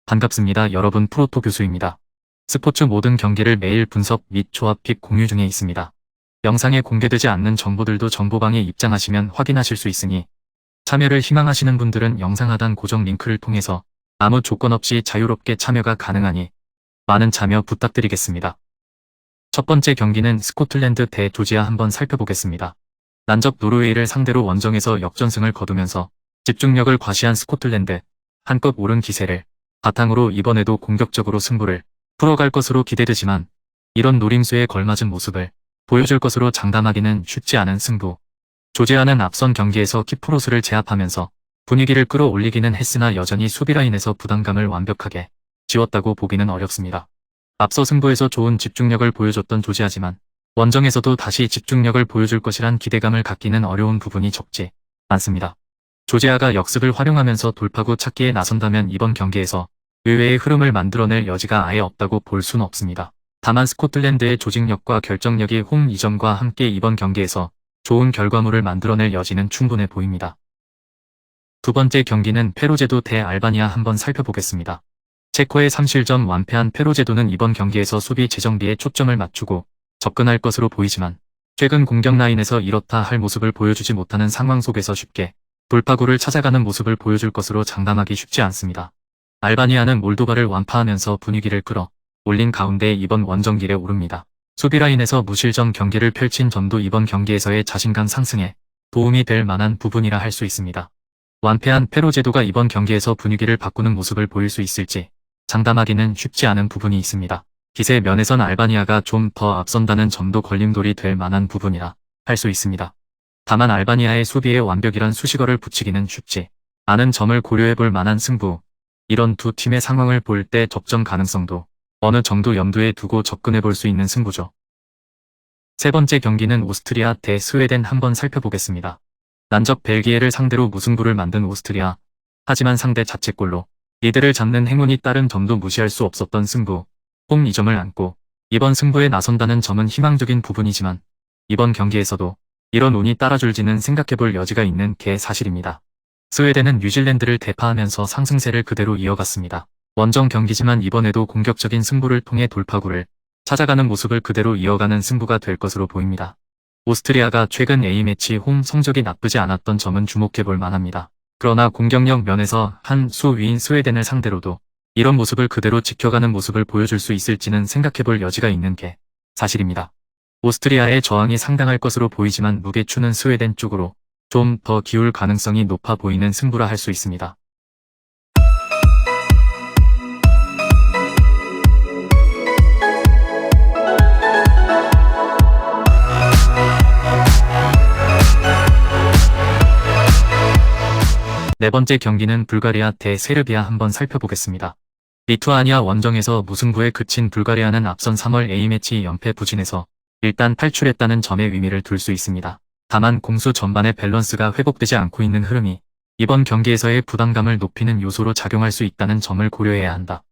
반갑습니다. 여러분, 프로토 교수입니다. 스포츠 모든 경기를 매일 분석 및 조합 픽 공유 중에 있습니다. 영상에 공개되지 않는 정보들도 정보방에 입장하시면 확인하실 수 있으니 참여를 희망하시는 분들은 영상 하단 고정 링크를 통해서 아무 조건 없이 자유롭게 참여가 가능하니 많은 참여 부탁드리겠습니다. 첫 번째 경기는 스코틀랜드 대 조지아 한번 살펴보겠습니다. 난적 노르웨이를 상대로 원정에서 역전승을 거두면서 집중력을 과시한 스코틀랜드, 한껏 오른 기세를 바탕으로 이번에도 공격적으로 승부를 풀어갈 것으로 기대되지만 이런 노림수에 걸맞은 모습을 보여줄 것으로 장담하기는 쉽지 않은 승부. 조지아는 앞선 경기에서 키프로스를 제압하면서 분위기를 끌어올리기는 했으나 여전히 수비라인에서 부담감을 완벽하게 지웠다고 보기는 어렵습니다. 앞서 승부에서 좋은 집중력을 보여줬던 조지아지만 원정에서도 다시 집중력을 보여줄 것이란 기대감을 갖기는 어려운 부분이 적지 않습니다. 조지아가 역습을 활용하면서 돌파구 찾기에 나선다면 이번 경기에서 의외의 흐름을 만들어낼 여지가 아예 없다고 볼 수는 없습니다. 다만 스코틀랜드의 조직력과 결정력이 홈 이점과 함께 이번 경기에서 좋은 결과물을 만들어낼 여지는 충분해 보입니다. 두 번째 경기는 페루제도 대 알바니아 한번 살펴보겠습니다. 체코의 3실점 완패한 페루제도는 이번 경기에서 수비 재정비에 초점을 맞추고 접근할 것으로 보이지만 최근 공격 라인에서 이렇다 할 모습을 보여주지 못하는 상황 속에서 쉽게 돌파구를 찾아가는 모습을 보여줄 것으로 장담하기 쉽지 않습니다. 알바니아는 몰도바를 완파하면서 분위기를 끌어 올린 가운데 이번 원정길에 오릅니다. 수비라인에서 무실점 경기를 펼친 점도 이번 경기에서의 자신감 상승에 도움이 될 만한 부분이라 할 수 있습니다. 완패한 페루제도가 이번 경기에서 분위기를 바꾸는 모습을 보일 수 있을지 장담하기는 쉽지 않은 부분이 있습니다. 기세 면에선 알바니아가 좀 더 앞선다는 점도 걸림돌이 될 만한 부분이라 할 수 있습니다. 다만 알바니아의 수비에 완벽이란 수식어를 붙이기는 쉽지 않은 점을 고려해 볼 만한 승부. 이런 두 팀의 상황을 볼 때 접전 가능성도 어느 정도 염두에 두고 접근해 볼 수 있는 승부죠. 세 번째 경기는 오스트리아 대 스웨덴 한번 살펴보겠습니다. 난적 벨기에를 상대로 무승부를 만든 오스트리아. 하지만 상대 자책골로 이들을 잡는 행운이 따른 점도 무시할 수 없었던 승부. 홈 2점을 안고 이번 승부에 나선다는 점은 희망적인 부분이지만 이번 경기에서도 이런 운이 따라줄지는 생각해볼 여지가 있는 게 사실입니다. 스웨덴은 뉴질랜드를 대파하면서 상승세를 그대로 이어갔습니다. 원정 경기지만 이번에도 공격적인 승부를 통해 돌파구를 찾아가는 모습을 그대로 이어가는 승부가 될 것으로 보입니다. 오스트리아가 최근 A매치 홈 성적이 나쁘지 않았던 점은 주목해볼 만합니다. 그러나 공격력 면에서 한 수 위인 스웨덴을 상대로도 이런 모습을 그대로 지켜가는 모습을 보여줄 수 있을지는 생각해볼 여지가 있는 게 사실입니다. 오스트리아의 저항이 상당할 것으로 보이지만 무게추는 스웨덴 쪽으로 좀 더 기울 가능성이 높아 보이는 승부라 할 수 있습니다. 네 번째 경기는 불가리아 대 세르비아 한번 살펴보겠습니다. 리투아니아 원정에서 무승부에 그친 불가리아는 앞선 3월 A매치 연패 부진에서 일단 탈출했다는 점에 의미를 둘 수 있습니다. 다만 공수 전반의 밸런스가 회복되지 않고 있는 흐름이 이번 경기에서의 부담감을 높이는 요소로 작용할 수 있다는 점을 고려해야 한다.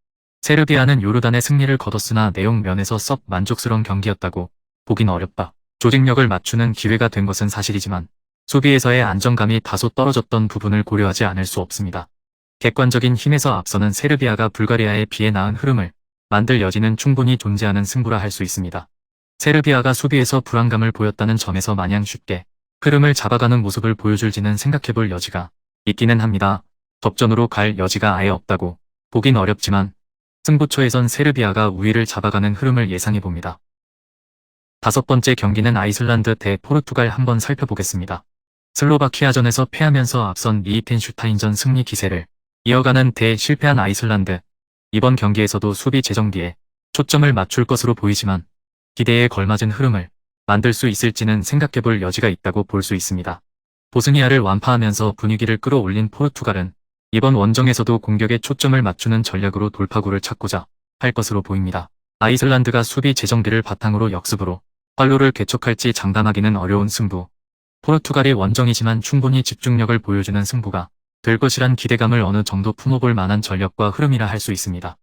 세르비아는 요르단의 승리를 거뒀으나 내용 면에서 썩 만족스러운 경기였다고 보긴 어렵다. 조직력을 맞추는 기회가 된 것은 사실이지만 수비에서의 안정감이 다소 떨어졌던 부분을 고려하지 않을 수 없습니다. 객관적인 힘에서 앞서는 세르비아가 불가리아에 비해 나은 흐름을 만들 여지는 충분히 존재하는 승부라 할 수 있습니다. 세르비아가 수비에서 불안감을 보였다는 점에서 마냥 쉽게 흐름을 잡아가는 모습을 보여줄지는 생각해볼 여지가 있기는 합니다. 접전으로 갈 여지가 아예 없다고 보긴 어렵지만 승부처에선 세르비아가 우위를 잡아가는 흐름을 예상해봅니다. 다섯 번째 경기는 아이슬란드 대 포르투갈 한번 살펴보겠습니다. 슬로바키아전에서 패하면서 앞선 리히텐슈타인전 승리 기세를 이어가는 데 실패한 아이슬란드. 이번 경기에서도 수비 재정비에 초점을 맞출 것으로 보이지만 기대에 걸맞은 흐름을 만들 수 있을지는 생각해볼 여지가 있다고 볼 수 있습니다. 보스니아를 완파하면서 분위기를 끌어올린 포르투갈은 이번 원정에서도 공격에 초점을 맞추는 전략으로 돌파구를 찾고자 할 것으로 보입니다. 아이슬란드가 수비 재정비를 바탕으로 역습으로 활로를 개척할지 장담하기는 어려운 승부. 포르투갈이 원정이지만 충분히 집중력을 보여주는 승부가 될 것이란 기대감을 어느 정도 품어볼 만한 전력과 흐름이라 할 수 있습니다.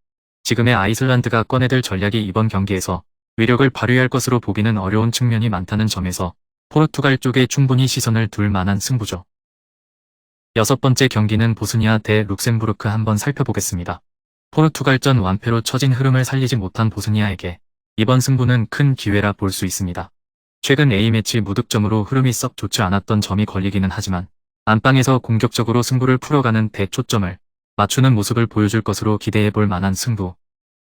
지금의 아이슬란드가 꺼내들 전략이 이번 경기에서 위력을 발휘할 것으로 보기는 어려운 측면이 많다는 점에서 포르투갈 쪽에 충분히 시선을 둘 만한 승부죠. 6번째 경기는 보스니아 대 룩셈부르크 한번 살펴보겠습니다. 포르투갈전 완패로 처진 흐름을 살리지 못한 보스니아에게 이번 승부는 큰 기회라 볼 수 있습니다. 최근 A매치 무득점으로 흐름이 썩 좋지 않았던 점이 걸리기는 하지만 안방에서 공격적으로 승부를 풀어가는 대초점을 맞추는 모습을 보여줄 것으로 기대해볼 만한 승부.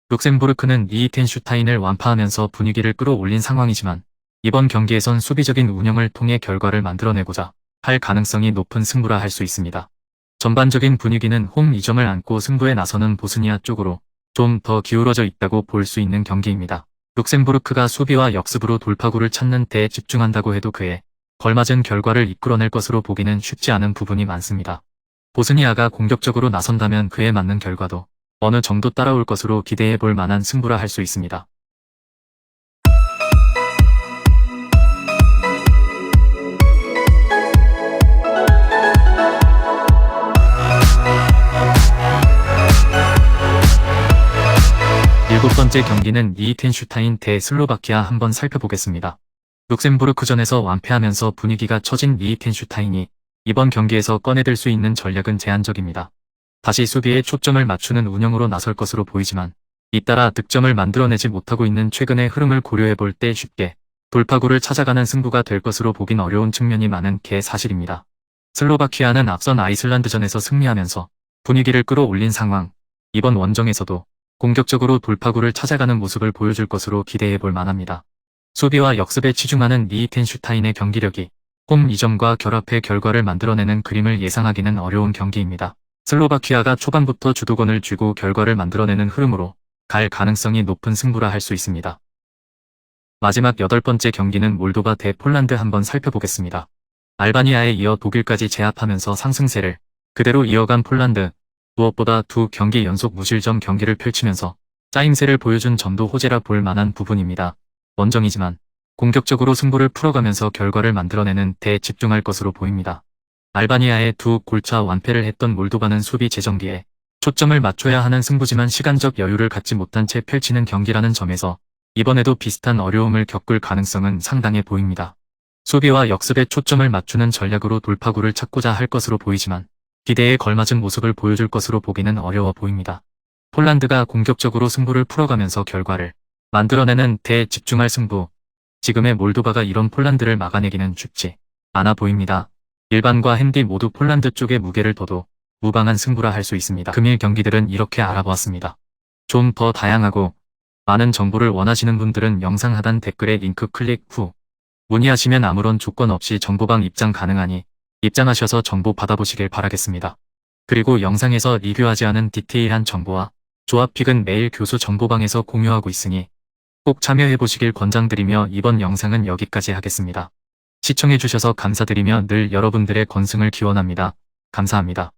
룩셈부르크는 리히텐슈타인을 완파하면서 분위기를 끌어올린 상황이지만 이번 경기에선 수비적인 운영을 통해 결과를 만들어내고자 할 가능성이 높은 승부라 할 수 있습니다. 전반적인 분위기는 홈 2점을 안고 승부에 나서는 보스니아 쪽으로 좀 더 기울어져 있다고 볼 수 있는 경기입니다. 룩셈부르크가 수비와 역습으로 돌파구를 찾는 데에 집중한다고 해도 그에 걸맞은 결과를 이끌어낼 것으로 보기는 쉽지 않은 부분이 많습니다. 보스니아가 공격적으로 나선다면 그에 맞는 결과도 어느 정도 따라올 것으로 기대해 볼 만한 승부라 할 수 있습니다. 일곱 번째 경기는 리히텐슈타인 대 슬로바키아 한번 살펴보겠습니다. 룩셈부르크전에서 완패하면서 분위기가 처진 리히텐슈타인이 이번 경기에서 꺼내들 수 있는 전략은 제한적입니다. 다시 수비에 초점을 맞추는 운영으로 나설 것으로 보이지만 잇따라 득점을 만들어내지 못하고 있는 최근의 흐름을 고려해 볼 때 쉽게 돌파구를 찾아가는 승부가 될 것으로 보긴 어려운 측면이 많은 게 사실입니다. 슬로바키아는 앞선 아이슬란드전에서 승리하면서 분위기를 끌어올린 상황, 이번 원정에서도 공격적으로 돌파구를 찾아가는 모습을 보여줄 것으로 기대해 볼 만합니다. 수비와 역습에 치중하는 리히텐슈타인의 경기력이 홈 2점과 결합해 결과를 만들어내는 그림을 예상하기는 어려운 경기입니다. 슬로바키아가 초반부터 주도권을 쥐고 결과를 만들어내는 흐름으로 갈 가능성이 높은 승부라 할 수 있습니다. 마지막 8번째 경기는 몰도바 대 폴란드 한번 살펴보겠습니다. 알바니아에 이어 독일까지 제압하면서 상승세를 그대로 이어간 폴란드, 무엇보다 두 경기 연속 무실점 경기를 펼치면서 짜임새를 보여준 점도 호재라 볼 만한 부분입니다. 원정이지만 공격적으로 승부를 풀어가면서 결과를 만들어내는 데 집중할 것으로 보입니다. 알바니아에 두 골차 완패를 했던 몰도바는 수비 재정비에 초점을 맞춰야 하는 승부지만 시간적 여유를 갖지 못한 채 펼치는 경기라는 점에서 이번에도 비슷한 어려움을 겪을 가능성은 상당해 보입니다. 수비와 역습에 초점을 맞추는 전략으로 돌파구를 찾고자 할 것으로 보이지만 기대에 걸맞은 모습을 보여줄 것으로 보기는 어려워 보입니다. 폴란드가 공격적으로 승부를 풀어가면서 결과를 만들어내는 데 집중할 승부. 지금의 몰도바가 이런 폴란드를 막아내기는 쉽지 않아 보입니다. 일반과 핸디 모두 폴란드 쪽에 무게를 둬도 무방한 승부라 할 수 있습니다. 금일 경기들은 이렇게 알아보았습니다. 좀 더 다양하고 많은 정보를 원하시는 분들은 영상 하단 댓글에 링크 클릭 후 문의하시면 아무런 조건 없이 정보방 입장 가능하니 입장하셔서 정보 받아보시길 바라겠습니다. 그리고 영상에서 리뷰하지 않은 디테일한 정보와 조합픽은 매일 교수 정보방에서 공유하고 있으니 꼭 참여해보시길 권장드리며 이번 영상은 여기까지 하겠습니다. 시청해주셔서 감사드리며 늘 여러분들의 건승을 기원합니다. 감사합니다.